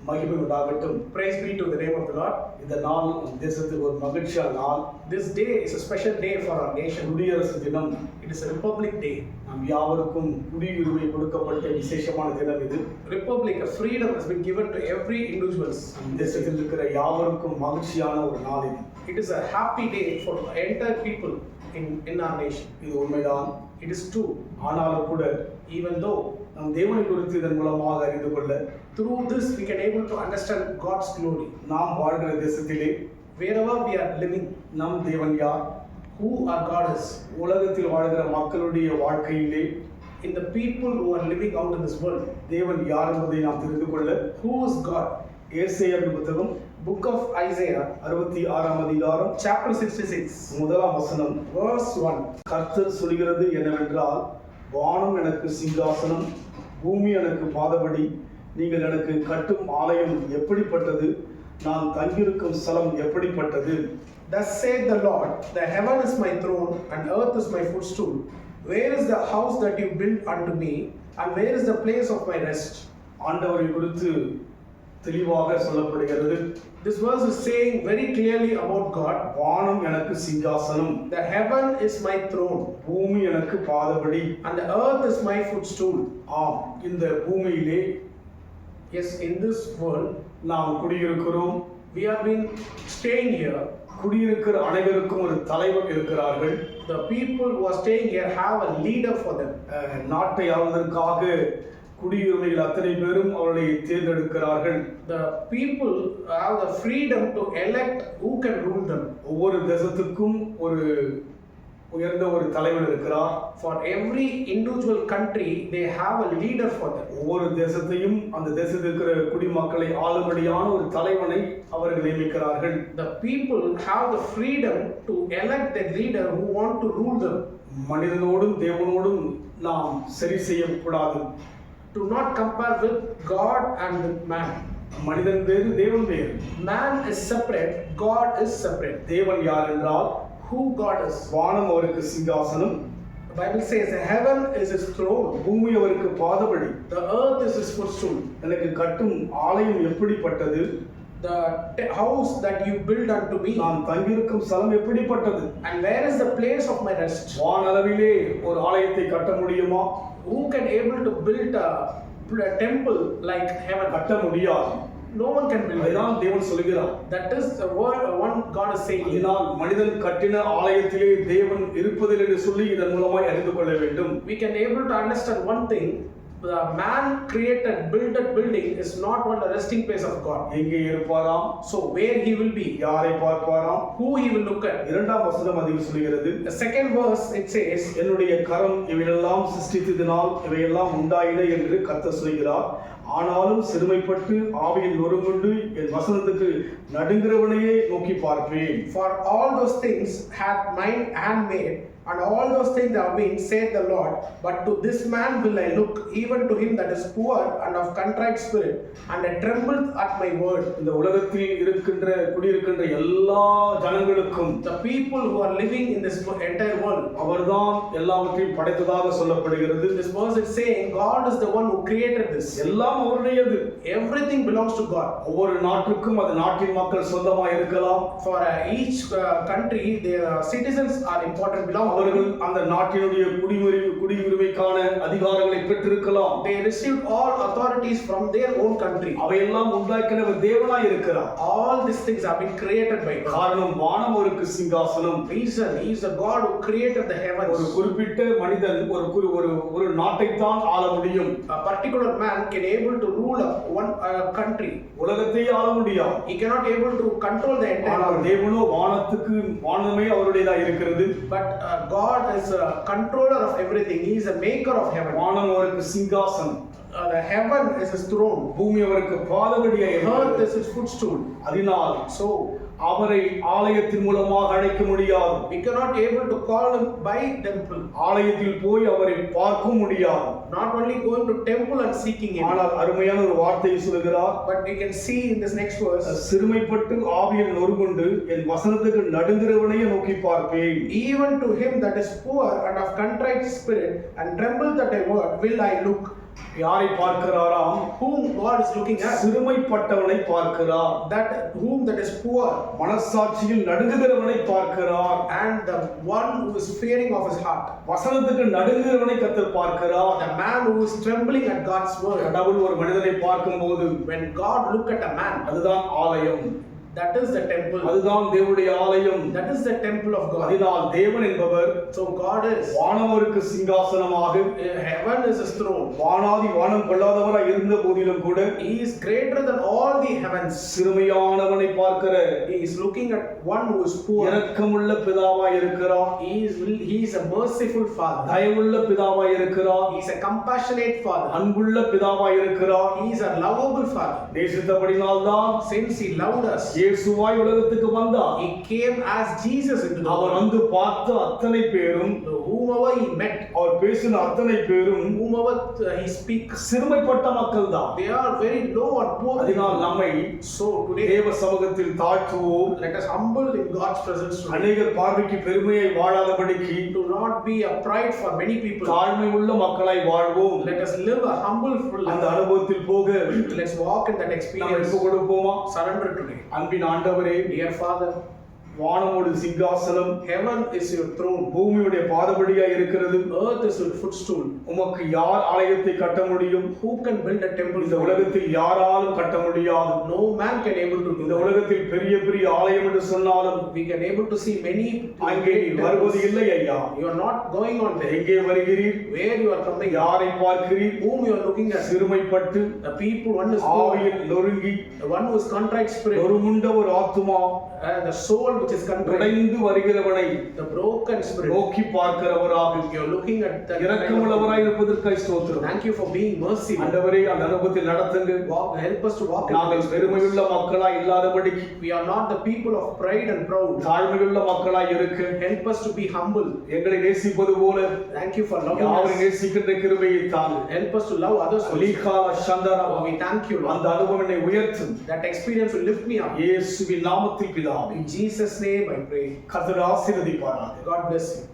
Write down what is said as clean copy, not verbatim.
மகிமை உண்டாகட்டும். Praise be to the name of the Lord. இந்த நாள் நம் தேசத்துக்கு ஒரு மகிழ்ச்சியான நாள். This day is a special day for our nation. குடியரசு தினம். It is a republic day. நம் யாவருக்கும் குடியுரிமை கொடுக்கப்பட்ட விசேஷமான தினம் இது. Republic, a freedom has been given to every individuals. நம் தேசத்தில் இருக்கிற யாவருக்கும் மகிழ்ச்சியான ஒரு நாள் இது. It is a happy day for entire people in our nation. இது உண்மைதான். It is true. ஆனாலும் கூட even though நம் தேவனை குறித்து இதன் மூலமாக அறிந்து கொள்ள, through this we can able to understand God's glory. நாம் வாழ்கிற தேசத்திலே wherever we are living, நம் தேவன் யார், who our God is, உலகத்தில் வாழ்கிற மக்களுடைய வாழ்க்கையிலே in the people who are living out in this world, தேவன் யார் என்பதை நாம் தெரிந்து கொள்ள, who is God. ஏசாயாவின் புத்தகம் book of Isaiah 66ஆம் அதிகாரம் chapter 66 முதலாம் வசனம் verse 1. கர்த்தர் சொல்கிறது என்னவென்றால், வானம் எனக்கு சிங்காசனம், பூமி எனக்கு பாதபடி. நீங்கள் எனக்கு கட்டும் ஆலயம் எப்படிப்பட்டது, நான் தங்கியிருக்கும் ஸ்தலம் எப்படிப்பட்டது. Thus saith the Lord, the heaven is my throne and earth is my footstool. Where is the house that you built unto me, and where is the place of my rest? ஆண்டவரை குறித்து தெளிவாக சொல்லப்படுகிறது. This verse is saying very clearly about God. வானம் எனக்கு சிங்காசனம், the heaven is my throne, பூமி எனக்கு பாதபடி, and the earth is my footstool. ஆம், இந்த பூமியிலே, yes, in this world நாம் குடியிருக்கிறோம். we have been staying here. குடியிருக்கிற அனைவருக்கும் ஒரு தலைவர் இருக்கிறார்கள். The people who are staying here have a leader for them. நாட்டை ஆளுவதற்காக குடியுரிமைகள் அத்தனை பேரும் அவர்களை தேர்ந்தெடுக்கிறார்கள். The people have the freedom to elect who can rule them. ஒவ்வொரு தேசத்துக்கும் ஒரு உயர்ந்த ஒரு தலைவர் இருக்கிறார். For every individual country they have a leader for them. ஒவ்வொரு தேசத்தையும் அந்த தேசத்தில் இருக்கிற குடிமக்களை ஆளும்படியான ஒரு தலைவனை அவர்கள் நியமிக்கிறார்கள். The people have the freedom to elect the leader who want to rule them. மனிதனோடும் தேவனோடும் நாம் சரி செய்யக்கூடாது. To not compare with God and with man. மனிதன் வேறு, தேவன் வேறு. Man is separate, God is separate. தேவன் யார் என்றால், who God is. வானம் அவருக்கு சிங்காசனம், The Bible says the heaven is his throne, பூமி அவருக்கு பாதபடி. the earth is his footstool. எனக்கு கட்டும் ஆலயம் எப்படிப்பட்டது, The house that you build unto me, நான் தங்கியிருக்கும் ஸ்தலம் எப்படிப்பட்டது. and where is the place of my rest. வானளவிலே ஒரு ஆலயத்தை கட்ட முடியுமா? Who can able to build a temple like heaven? கட்ட முடியாது. No one can build it. அதுதான் தேவன் சொல்கிறார். That is the word one God is saying. இதனால் மனிதன் கட்டின ஆலயத்திலே தேவன் இருப்பதில்லை என்று சொல்லி இதன் மூலமாய் அறிந்து கொள்ள வேண்டும். We can able to understand one thing. The man created built building is not one the resting place of God. எங்கே இருப்பாராம்? So where he will be, யாரை பார்ப்பாராம்? who he will look at. இரண்டாம் வசனம் அதில் சொல்கிறது, The second verse it says, என்னுடைய கரம் இவையெல்லாம் சிருஷ்டித்ததினால் இவையெல்லாம் உண்டாயின என்று கர்த்தர் சொல்கிறார். ஆனாலும் சிறுமைப்பட்டு ஆவியில் நொறுங்குண்டு என் வசனத்துக்கு நடுங்கிறவனையே நோக்கி பார்ப்பேன். for all those things hath mine hand made, and all those things have been, said the Lord, but to this man will I look, even to him that is poor and of contrite spirit, and I tremble at my word. இந்த உலகத்தில் குடியிருக்கின்ற எல்லா ஜனங்களுக்கும், The people who are living in this entire world, அவர்தான் எல்லாவற்றையும் படைத்ததாக சொல்லப்படுகிறது. this verse is saying God is the one who created this. எல்லாம் அவருடையது. Everything belongs to God. ஒவ்வொரு நாட்டுக்கும் அது நாட்டின் மக்கள் சொந்தமாக இருக்கலாம். For each country their citizens are important, belong. அவர்கள் அந்த நாட்டினுடைய குடியுரிமைக்கான அதிகாரங்களை பெற்றிருக்கலாம். They received all authorities from their own country. அவையெல்லாம் உண்டாக்கினவர் தேவனாய் இருக்கிறார். All these things have been created by God. காரணம் வானம் அவருக்கு சிங்காசனம். Reason, he is the God who created the heavens. ஒரு குறிப்பிட்ட மனிதன் ஒரு நாட்டைத்தான் ஆள முடியும். A particular man can able to rule one country. உலகத்தை ஆள முடியாது. He cannot able to control the entire ஆனால் world. தேவனோ வானமே அவருடையதா இருக்கிறது. But God is a controller of everything. He is a maker of heaven. வானம் அவருக்கு சிங்காசனம், The heaven is his throne. பூமி அவருக்கு பாதபடியாய் Earth is his footstool. அதனால் So அவரை ஆலயத்தின் மூலமாக அழைக்க முடியாது. we cannot able to call him by temple. ஆலயத்தில் போய் அவரை பார்க்க முடியாது. Not only going to temple and seeking him. ஆனால் அருமையான ஒரு வார்த்தையை சொல்கிறார். But we can see in this next verse, சிறுமைப்பட்டு ஆவியில் நொறுங்குண்டு என் வசனத்துக்கு நடுங்கிறவனையே நோக்கி பார்ப்பேன். even to him that is poor and of contrite spirit and tremble at thy word will I look, யாரை பார்க்கிறாராம்? Whom God is looking at? சிறுமைப்பட்டவனை பார்க்கிறார். That whom that is poor. மனசாட்சியில் நடுங்குகிறவனை பார்க்கிறார். And the one who is fearing of his heart. வசனத்துக்கு நடுங்குகிறவனை கர்த்தர் பார்க்கிறார். The man who is trembling at God's word. கடவுள் ஒரு மனிதனை பார்க்கும்போது when God look at a man, அதுதான் ஆலயம். that is the temple. அதுதான் தேவனுடைய ஆலயம். That is the temple of God. அதனால் தேவன் என்பவர் So God is. வானவருக்கு சிங்காசனமாக, Heaven is his throne. வானாதி வானம் கொள்ளாதவராய் இருந்த போதிலும் கூட He is greater than all the heavens. சிறுமையானவனை பார்க்கிற, He is looking at one who is poor. இரக்கமுள்ள பிதாவாய் இருக்கிறார். He is a merciful father. தயவுள்ள பிதாவாய் இருக்கிறார். He is a compassionate father. அன்புள்ள பிதாவாய் இருக்கிறார். He is a lovable father. நேசித்தபடினால்தான் Since he loved us, இயேசுவாய் உலகத்துக்கு வந்தார். he came as Jesus into the our world. வந்து பார்த்த அத்தனை பேரும், Whomever he met, அவர் பேசின அத்தனை பேரும் whomever he speaks, சிறுமைப்பட்ட மக்கள் தான். they are very low and poor. அதனால் நம்மை So today, தேவ சமூகத்தில் தாழ்த்துவோம். let us humble in God's presence today. அநேகர் பார்வைக்கு பெருமையை வாழாதபடிக்கு To not be a pride for many people. தாழ்மை உள்ள மக்களாய் வாழ்வோம். Let us live a humble full அந்த life. அனுபவத்தில் போக Let's walk in that நாம் experience. எடுத்து கொடுப்போமா? Surrender today. அன்பின் ஆண்டவரே, Dear Father, வானமோடு சிங்காசனம், heaven is your throne. பூமியுடைய பாதபடியாய் இருக்கிறது. Earth is your footstool. உமக்கு யார் ஆலயத்தை கட்ட முடியும்? Who can build a temple? இந்த for you? உலகத்தில் யாராலும் கட்ட முடியாது. No man can able to do இந்த that. உலகத்தில் பெரிய பெரிய ஆலயம் என்று சொன்னாலும் We can able to see many அங்கே great நீர் வருவது temples. இல்லை ஐயா. You are not going on there. எங்கே வருகிறீர்? Where you are coming? யாரை பார்க்கிறீர்? Whom you are looking at? சிறுமைப்பட்டு The people, one is poor, ஆவியில் நொறுங்கி the one who is contrite spirit, நொறுமுண்ட ஒரு ஆத்துமா the soul which is contrite, உடைந்து வருகிறவனை the broken spirit. நோக்கி பார்க்கிறவராக You are looking at that. இரக்கமுள்ளவராய் இருப்பதற்காய் ஸ்தோத்திரம். Thank you for being merciful. ஆண்டவரே, அந்த அனுபவத்தில் நடத்துங்க. Help us to walk in நாங்கள் this பெருமையுள்ள மக்களாய் இல்லாதபடிக்கு We are not the people of pride and proud. தாழ்மையுள்ள மக்களாய் இருக்க Help us to be humble. எங்களை நேசிப்பது போல Thank you for loving யாரை us. நேசிக்கின்ற கிருபையை தாங்க. Help us to love others. also. லீகால சந்தரா, Oh, we thank you, Lord. அந்த அனுபவம் என்னை உயர்த்தும். That experience will lift me up. இயேசுவின் நாமத்தில் பிதாவே, In Jesus' name I pray. கர்த்தர் ஆசீர்வதிப்பாராக. God bless you.